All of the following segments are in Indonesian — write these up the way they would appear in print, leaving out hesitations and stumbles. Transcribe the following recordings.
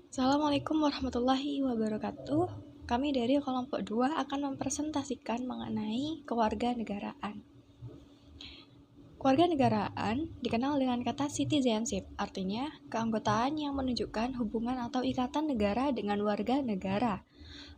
Assalamualaikum warahmatullahi wabarakatuh. Kami dari kelompok 2 akan mempresentasikan mengenai kewarganegaraan. Kewarganegaraan dikenal dengan kata citizenship, artinya keanggotaan yang menunjukkan hubungan atau ikatan negara dengan warga negara.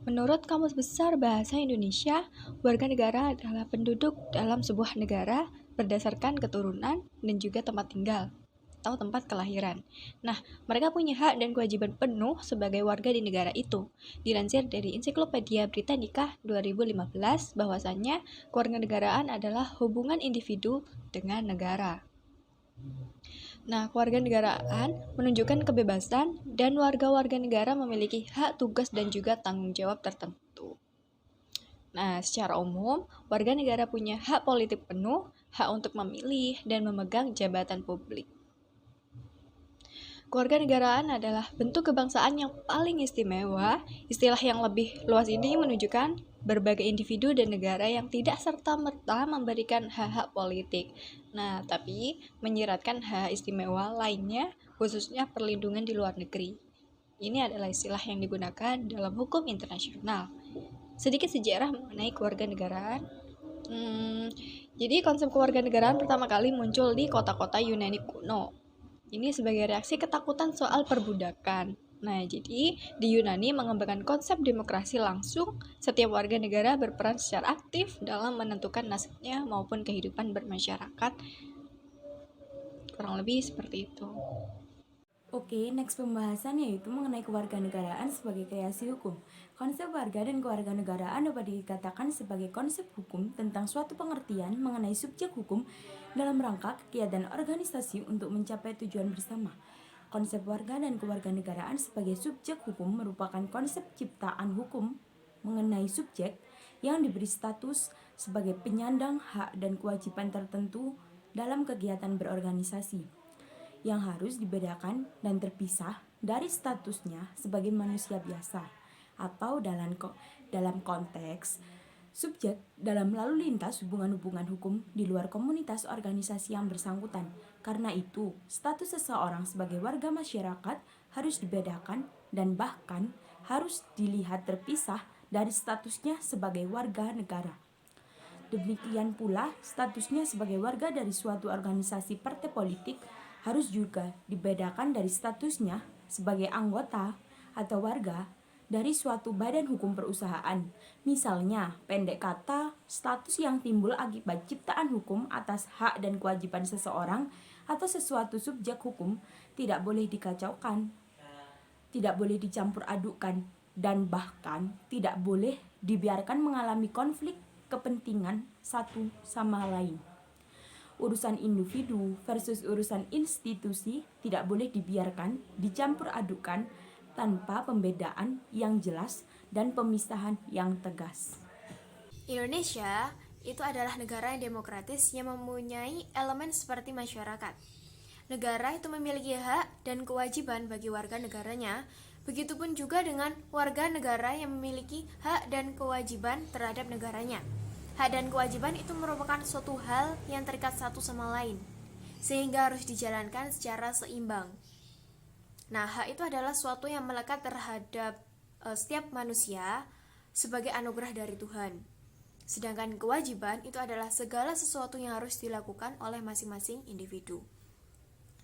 Menurut Kamus Besar Bahasa Indonesia, warga negara adalah penduduk dalam sebuah negara berdasarkan keturunan dan juga tempat tinggal atau tempat kelahiran. Nah, mereka punya hak dan kewajiban penuh sebagai warga di negara itu. Dilansir dari Ensiklopedia Britannica 2015 bahwasannya kewarganegaraan adalah hubungan individu dengan negara. Nah, kewarganegaraan menunjukkan kebebasan dan warga-warga negara memiliki hak, tugas, dan juga tanggung jawab tertentu. Nah, secara umum, warga negara punya hak politik penuh, hak untuk memilih dan memegang jabatan publik. Kewarganegaraan adalah bentuk kebangsaan yang paling istimewa. Istilah yang lebih luas ini menunjukkan berbagai individu dan negara yang tidak serta-merta memberikan hak-hak politik. Nah, tapi menyiratkan hak istimewa lainnya, khususnya perlindungan di luar negeri. Ini adalah istilah yang digunakan dalam hukum internasional. Sedikit sejarah mengenai kewarganegaraan. Jadi konsep kewarganegaraan pertama kali muncul di kota-kota Yunani kuno. Ini sebagai reaksi ketakutan soal perbudakan. Nah, jadi di Yunani mengembangkan konsep demokrasi langsung, setiap warga negara berperan secara aktif dalam menentukan nasibnya maupun kehidupan bermasyarakat. Kurang lebih seperti itu. Oke, next pembahasan yaitu mengenai kewarganegaraan sebagai kreasi hukum. Konsep warga dan kewarganegaraan dapat dikatakan sebagai konsep hukum tentang suatu pengertian mengenai subjek hukum dalam rangka kegiatan organisasi untuk mencapai tujuan bersama. Konsep warga dan kewarganegaraan sebagai subjek hukum merupakan konsep ciptaan hukum mengenai subjek yang diberi status sebagai penyandang hak dan kewajiban tertentu dalam kegiatan berorganisasi, yang harus dibedakan dan terpisah dari statusnya sebagai manusia biasa atau dalam konteks subjek dalam lalu lintas hubungan-hubungan hukum di luar komunitas organisasi yang bersangkutan. Karena itu, status seseorang sebagai warga masyarakat harus dibedakan dan bahkan harus dilihat terpisah dari statusnya sebagai warga negara. Demikian pula, statusnya sebagai warga dari suatu organisasi partai politik harus juga dibedakan dari statusnya sebagai anggota atau warga dari suatu badan hukum perusahaan. Misalnya, pendek kata, status yang timbul akibat ciptaan hukum atas hak dan kewajiban seseorang atau sesuatu subjek hukum tidak boleh dikacaukan, tidak boleh dicampur adukkan, dan bahkan tidak boleh dibiarkan mengalami konflik kepentingan satu sama lain. Urusan individu versus urusan institusi tidak boleh dibiarkan dicampur adukan tanpa pembedaan yang jelas dan pemisahan yang tegas. Indonesia itu adalah negara yang demokratis yang mempunyai elemen seperti masyarakat. Negara itu memiliki hak dan kewajiban bagi warga negaranya, begitupun juga dengan warga negara yang memiliki hak dan kewajiban terhadap negaranya. Hak dan kewajiban itu merupakan suatu hal yang terikat satu sama lain, sehingga harus dijalankan secara seimbang. Nah, hak itu adalah suatu yang melekat terhadap setiap manusia sebagai anugerah dari Tuhan. Sedangkan kewajiban itu adalah segala sesuatu yang harus dilakukan oleh masing-masing individu.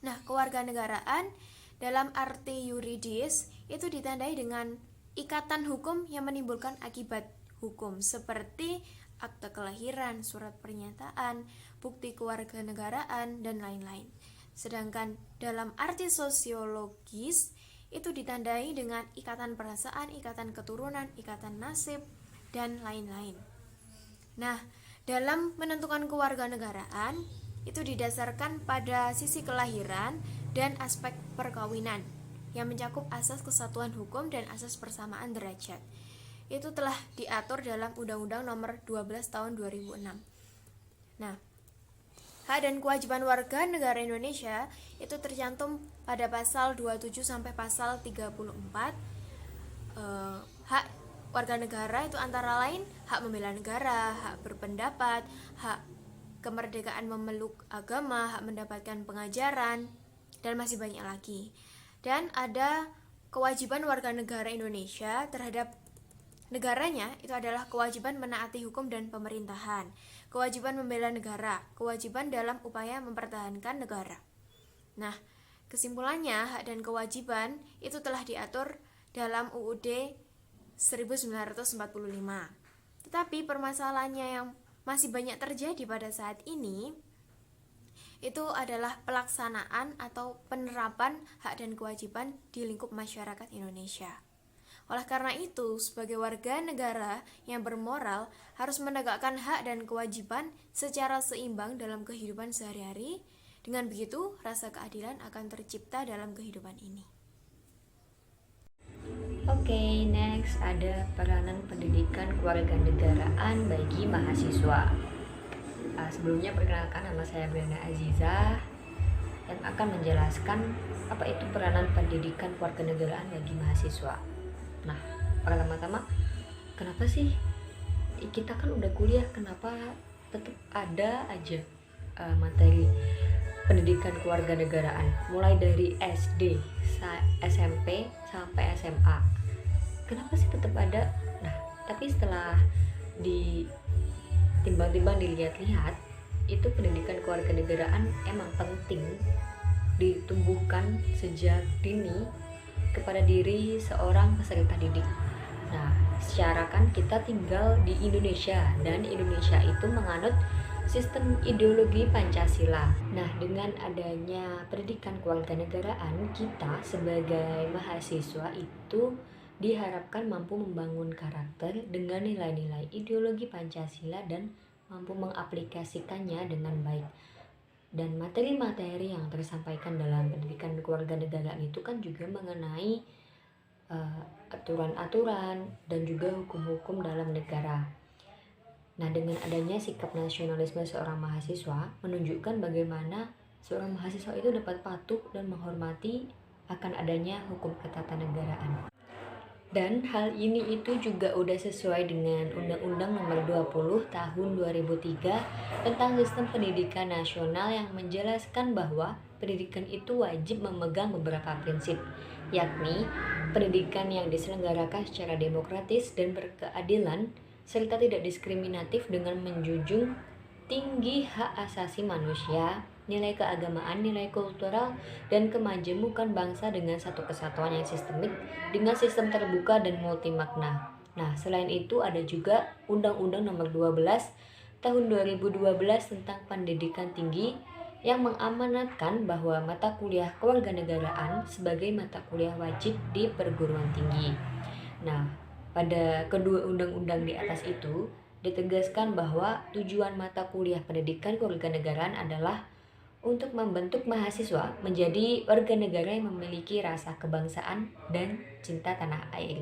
Nah, kewarganegaraan dalam arti yuridis itu ditandai dengan ikatan hukum yang menimbulkan akibat hukum seperti akte kelahiran, surat pernyataan, bukti kewarganegaraan, dan lain-lain. Sedangkan dalam arti sosiologis itu ditandai dengan ikatan perasaan, ikatan keturunan, ikatan nasib, dan lain-lain. Nah, dalam menentukan kewarganegaraan itu didasarkan pada sisi kelahiran dan aspek perkawinan yang mencakup asas kesatuan hukum dan asas persamaan derajat. Itu telah diatur dalam Undang-Undang Nomor 12 Tahun 2006. Nah, hak dan kewajiban warga negara Indonesia itu tercantum pada pasal 27 sampai pasal 34. Hak warga negara itu antara lain hak membela negara, hak berpendapat, hak kemerdekaan memeluk agama, hak mendapatkan pengajaran, dan masih banyak lagi. Dan ada kewajiban warga negara Indonesia terhadap negaranya, itu adalah kewajiban menaati hukum dan pemerintahan, kewajiban membela negara, kewajiban dalam upaya mempertahankan negara. Nah, kesimpulannya, hak dan kewajiban itu telah diatur dalam UUD 1945. Tetapi permasalahannya yang masih banyak terjadi pada saat ini itu adalah pelaksanaan atau penerapan hak dan kewajiban di lingkup masyarakat Indonesia. Oleh karena itu, sebagai warga negara yang bermoral harus menegakkan hak dan kewajiban secara seimbang dalam kehidupan sehari-hari. Dengan begitu, rasa keadilan akan tercipta dalam kehidupan ini. Oke, next ada peranan pendidikan kewarganegaraan bagi mahasiswa. Sebelumnya perkenalkan, nama saya Briana Aziza yang akan menjelaskan apa itu peranan pendidikan kewarganegaraan bagi mahasiswa. Nah, pertama-tama, kenapa sih kita kan udah kuliah, kenapa tetap ada aja materi pendidikan kewarganegaraan mulai dari SD, SMP sampai SMA? Kenapa sih tetap ada? Nah, tapi setelah ditimbang-timbang, dilihat-lihat, itu pendidikan kewarganegaraan emang penting ditumbuhkan sejak dini kepada diri seorang peserta didik. Nah, secara kan kita tinggal di Indonesia dan Indonesia itu menganut sistem ideologi Pancasila. Nah, dengan adanya pendidikan kewarganegaraan, kita sebagai mahasiswa itu diharapkan mampu membangun karakter dengan nilai-nilai ideologi Pancasila dan mampu mengaplikasikannya dengan baik. Dan materi-materi yang tersampaikan dalam pendidikan kewarganegaraan itu kan juga mengenai aturan-aturan dan juga hukum-hukum dalam negara. Nah, dengan adanya sikap nasionalisme seorang mahasiswa menunjukkan bagaimana seorang mahasiswa itu dapat patuh dan menghormati akan adanya hukum ketatanegaraan. Dan hal ini itu juga udah sesuai dengan Undang-Undang Nomor 20 Tahun 2003 tentang Sistem Pendidikan Nasional yang menjelaskan bahwa pendidikan itu wajib memegang beberapa prinsip, yakni pendidikan yang diselenggarakan secara demokratis dan berkeadilan, serta tidak diskriminatif dengan menjunjung tinggi hak asasi manusia, nilai keagamaan, nilai kultural, dan kemajemukan bangsa dengan satu kesatuan yang sistemik dengan sistem terbuka dan multimakna. Nah, selain itu ada juga Undang-Undang Nomor 12 Tahun 2012 tentang Pendidikan Tinggi yang mengamanatkan bahwa mata kuliah kewarganegaraan sebagai mata kuliah wajib di perguruan tinggi. Nah, pada kedua undang-undang di atas itu ditegaskan bahwa tujuan mata kuliah pendidikan kewarganegaraan adalah untuk membentuk mahasiswa menjadi warga negara yang memiliki rasa kebangsaan dan cinta tanah air.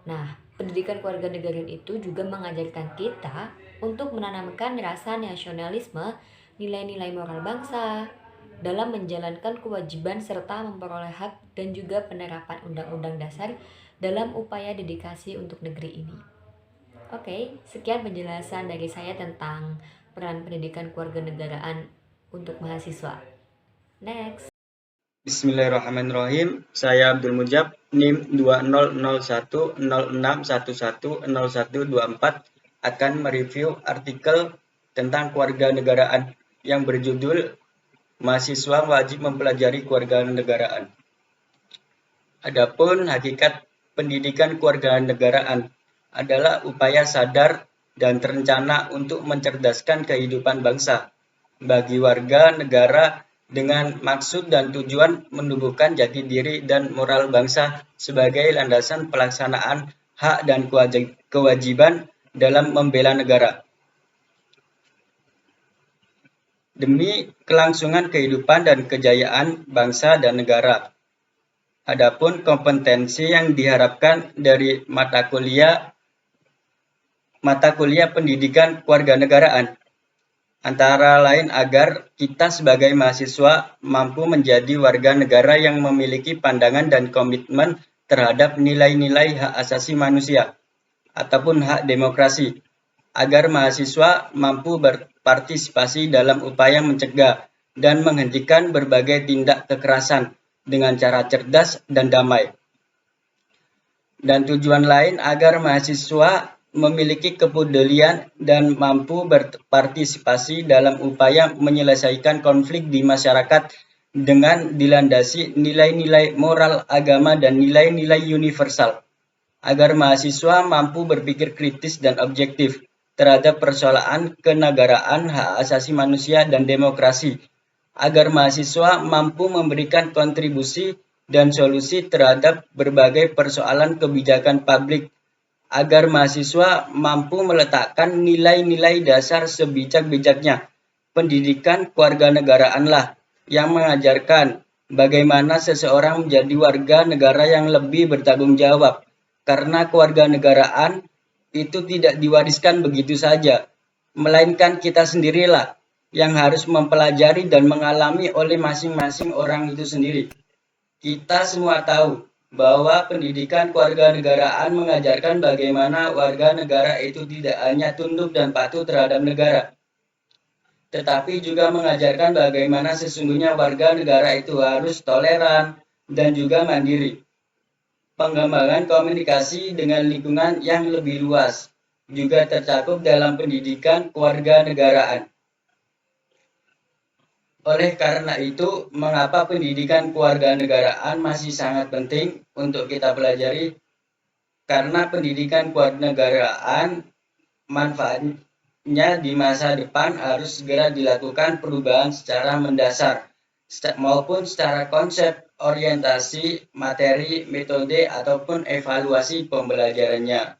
Nah, pendidikan kewarganegaraan itu juga mengajarkan kita untuk menanamkan rasa nasionalisme, nilai-nilai moral bangsa, dalam menjalankan kewajiban serta memperoleh hak dan juga penerapan Undang-Undang Dasar dalam upaya dedikasi untuk negeri ini. Oke, sekian penjelasan dari saya tentang peran pendidikan kewarganegaraan untuk mahasiswa. Next. Bismillahirrahmanirrahim. Saya Abdul Mujab, NIM 20010611010124 akan mereview artikel tentang kewarganegaraan yang berjudul Mahasiswa Wajib Mempelajari Kewarganegaraan. Adapun hakikat pendidikan kewarganegaraan adalah upaya sadar dan terencana untuk mencerdaskan kehidupan bangsa bagi warga negara dengan maksud dan tujuan menumbuhkan jati diri dan moral bangsa sebagai landasan pelaksanaan hak dan kewajiban dalam membela negara. Demi kelangsungan kehidupan dan kejayaan bangsa dan negara. Adapun kompetensi yang diharapkan dari mata kuliah pendidikan kewarganegaraan antara lain agar kita sebagai mahasiswa mampu menjadi warga negara yang memiliki pandangan dan komitmen terhadap nilai-nilai hak asasi manusia ataupun hak demokrasi, agar mahasiswa mampu berpartisipasi dalam upaya mencegah dan menghentikan berbagai tindak kekerasan dengan cara cerdas dan damai. Dan tujuan lain agar mahasiswa memiliki kepedulian dan mampu berpartisipasi dalam upaya menyelesaikan konflik di masyarakat dengan dilandasi nilai-nilai moral, agama, dan nilai-nilai universal, agar mahasiswa mampu berpikir kritis dan objektif terhadap persoalan kenegaraan, hak asasi manusia, dan demokrasi, agar mahasiswa mampu memberikan kontribusi dan solusi terhadap berbagai persoalan kebijakan publik, agar mahasiswa mampu meletakkan nilai-nilai dasar sebijak-bijaknya. Pendidikan kewarganegaraanlah yang mengajarkan bagaimana seseorang menjadi warga negara yang lebih bertanggung jawab, karena kewarganegaraan itu tidak diwariskan begitu saja, melainkan kita sendirilah yang harus mempelajari dan mengalami oleh masing-masing orang itu sendiri. Kita semua tahu bahwa pendidikan kewarganegaraan mengajarkan bagaimana warga negara itu tidak hanya tunduk dan patuh terhadap negara, tetapi juga mengajarkan bagaimana sesungguhnya warga negara itu harus toleran dan juga mandiri. Pengembangan komunikasi dengan lingkungan yang lebih luas juga tercakup dalam pendidikan kewarganegaraan. Oleh karena itu, mengapa pendidikan kewarganegaraan masih sangat penting untuk kita pelajari? Karena pendidikan kewarganegaraan manfaatnya di masa depan harus segera dilakukan perubahan secara mendasar maupun secara konsep, orientasi, materi, metode, ataupun evaluasi pembelajarannya.